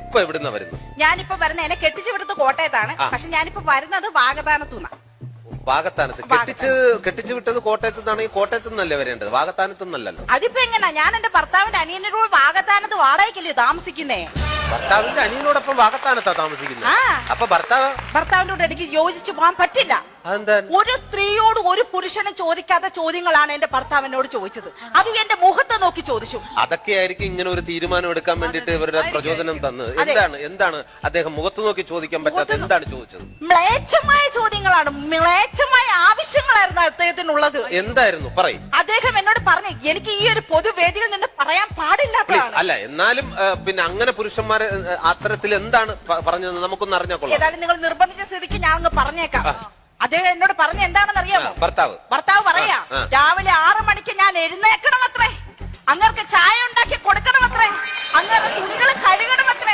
ഇപ്പൊ എവിടുന്ന വരുന്നു? ഞാനിപ്പോ വരുന്ന എന്നെ കെട്ടിച്ചു വിടുന്നത് കോട്ടയത്താണ്. പക്ഷെ ഞാനിപ്പോ വരുന്നത് വാഗതാനത്തുനിന്നാ. വാഗത്താനത്ത് കെട്ടിച്ചു വിട്ടത് കോട്ടയത്ത് നിന്നാണെങ്കിൽ കോട്ടയത്ത് നിന്നല്ലേ വരേണ്ടത്, വാഗത്താനത്ത് നിന്നല്ലല്ലോ. അതിപ്പോ എങ്ങനാ? ഞാൻ എന്റെ ഭർത്താവിന്റെ അനിയനോട് വാഗത്താനത്ത് വാടകയ്ക്കല്ലേ താമസിക്കുന്നേ. ഭർത്താവിന്റെ അനിയനോടൊപ്പം വാഗത്താനത്താ താമസിക്കുന്നത്. അപ്പൊ ഭർത്താവിന്റെ കൂടെ എനിക്ക് യോജിച്ചു പോകാൻ പറ്റില്ല. ഒരു സ്ത്രീയോട് ഒരു പുരുഷനും ചോദിക്കാത്ത ചോദ്യങ്ങളാണ് എന്റെ ഭർത്താവിനോട് ചോദിച്ചത്. അതും എന്റെ മുഖത്ത് നോക്കി ചോദിച്ചു. അതൊക്കെയായിരിക്കും ഇങ്ങനെ ഒരു തീരുമാനം എടുക്കാൻ വേണ്ടിട്ട് ഇവരുടെ പ്രചോദനം തന്നത്. എന്താണ് അദ്ദേഹം മുഖത്ത് നോക്കി ചോദിക്കാൻ പറ്റാത്ത എന്താണ് ചോദിച്ചത്? മ്ലേച്ഛമായ ചോദ്യങ്ങളാണ്, മ്ലേച്ഛമായ ആവശ്യങ്ങളായിരുന്നു അദ്ദേഹത്തിനുള്ളത്. എന്തായിരുന്നു പറയും? അദ്ദേഹം എന്നോട് പറഞ്ഞു, എനിക്ക് ഈ ഒരു പൊതുവേദിയിൽ നിന്ന് പറയാൻ പാടില്ലാത്തതാണ്. അല്ല, എന്നാലും പിന്നെ അങ്ങനെ പുരുഷന്മാരെ അത്തരത്തിൽ എന്താണ് പറഞ്ഞത് നമുക്കൊന്ന് അറിഞ്ഞാൽ കൊള്ളാം. ഏതായാലും നിങ്ങൾ നിർബന്ധിച്ച സ്ഥിതിക്ക് ഞാൻ അങ്ങ് പറഞ്ഞേക്കാം. അദ്ദേഹം എന്നോട് പറഞ്ഞ എന്താണെന്ന് അറിയാമോ? ഭർത്താവ് പറയാ, രാവിലെ 6 മണിക്ക് ഞാൻ എഴുന്നേക്കണം അത്രേ, അങ്ങർക്ക് ചായ ഉണ്ടാക്കി കൊടുക്കണം അത്രേ, അങ്ങനെ തുണികൾ കഴുകണം